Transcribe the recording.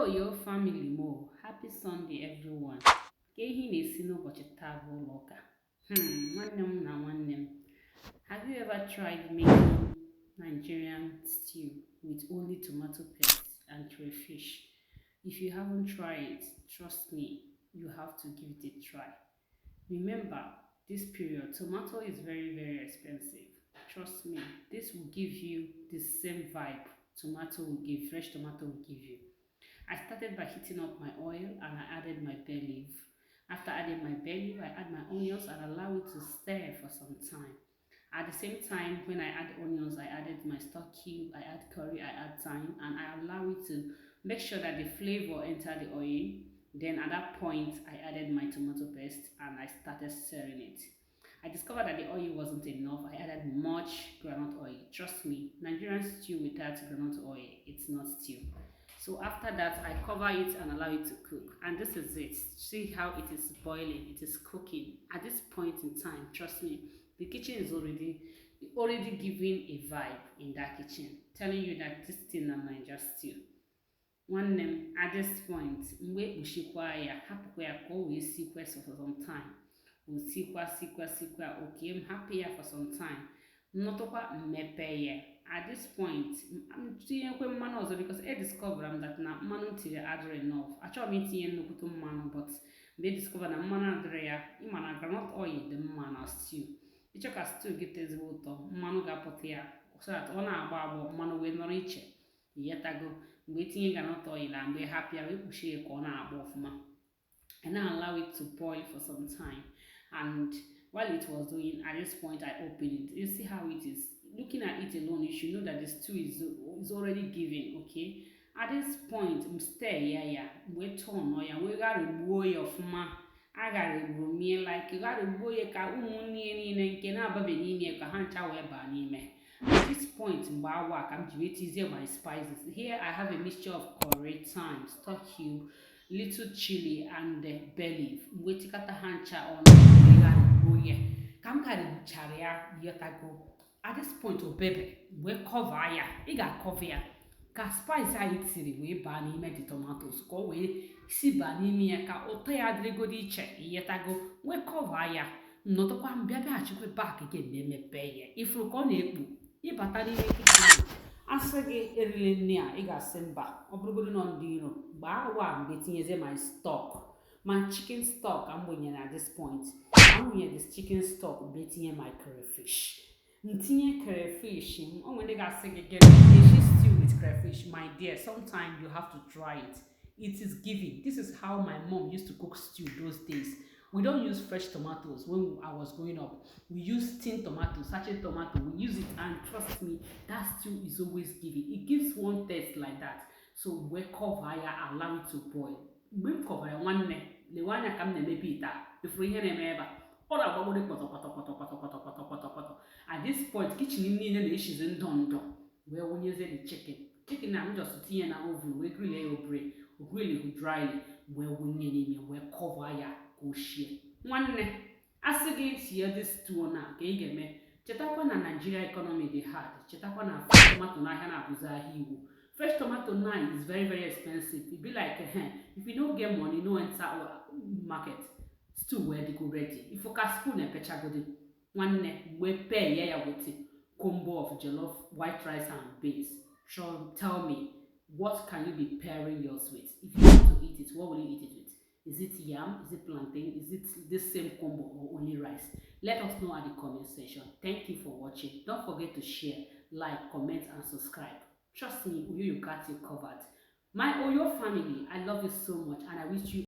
Oyoyo family mo, happy Sunday everyone. Kehi na-esi n'ụbọchị taa bụ ụlọ ụka. Nwanne m na nwanne m. Have you ever tried making Nigerian stew with only tomato paste and crayfish? If you haven't tried it, trust me, you have to give it a try. Remember, this period, tomato is very expensive. Trust me, this will give you the same vibe tomato will give, fresh tomato will give you. I started by heating up my oil and I added my bay leaf. After adding my bay leaf, I add my onions and allow it to stir for some time. At the same time, when I add onions, I added my stock cube, I add curry, I add thyme, and I allow it to make sure that the flavor enter the oil. Then at that point, I added my tomato paste and I started stirring it. I discovered that the oil wasn't enough. I added much groundnut oil. Trust me, Nigerian stew without groundnut oil, it's not stew. So after that, I cover it and allow it to cook. And this is it. See how it is boiling, it is cooking. At this point in time, trust me, the kitchen is already giving a vibe in that kitchen, telling you that this thing is Naija stew. One name at this point, mgbe ushikwa ya, hapukwa ya ko we sequence for some time. We sequa, okay, I'm happy here for some time. Notokwa mmepe ya. At this point, I'm seeing man also because I discovered that na manu tiri adre enough. Actually, I'm seeing no kutu manu, but they discovered that manu adre ya, imana granite oil the manu stew. It's a stew get this water, manu ga potia, so that ona abo manu we no reach. Yetago, waiting granite oil and we happy we push a corner above ma. And I allow it to boil for some time. And while it was doing, at this point I opened it. You see how it is. Looking at it alone, you should know that the stew is already giving, okay? At this point, we turn we got a boy of ma. I got a room like you got a boy ka umuni and can have a benini ka hancha we. At this point, I'm easier my spices. Here I have a mixture of curry, thyme, stock cube, little chili, and bay leaf. We take out the hancha on Kam carry charia yetago. At this point, oh baby, we cover ya. You got cover ya. Ka spice ya itiri we bani me the tomatoes. Go we si bani mi ka oto ya adrego di che yetago. We cover ya. Noto kwa mbiabe achikwe back again me peye. If you go nebu, you batali me kitchen. Asage erile nia iga semba. Obrugodu non dino. Ba wa mbetinyeze my stock. My chicken stock I'm winning at this point. I'm winning this chicken stock beting my crayfish. Ntinye crayfish. When they got say get stew with crayfish, my dear, sometimes you have to try it. It is giving. This is how my mom used to cook stew those days. We don't use fresh tomatoes when I was growing up. We use tin tomatoes, sachet tomato. We use it and trust me, that stew is always giving. It gives one taste like that. So we cover ya, allow it to boil. We cover one neck. The one that come maybe that the free hand ever. All about the pot. At this point, kitchen in the issues in done. Where we use the chicken. Chicken I'm just tea and oven. We grill your bread. We grill it dry. Where we need we cover ya go share. One neck. As against here this two now. Can you get me? Chetakwa na Nigeria economy they had. Chetakwa na tomato na hana buzahiwo. Fresh tomato now is very expensive. It be like if you don't get money, no enter our market. Still where they go ready. If you can spoon and pecha body, one neck we pay yeah with it. Combo of jollof, white rice and beans. So tell me, what can you be pairing yours with? If you want to eat it, what will you eat it with? Is it yam? Is it plantain? Is it this same combo or only rice? Let us know at the comment section. Thank you for watching. Don't forget to share, like, comment, and subscribe. Trust me, Oyoyo got you covered. My Oyo family, I love you so much and I wish you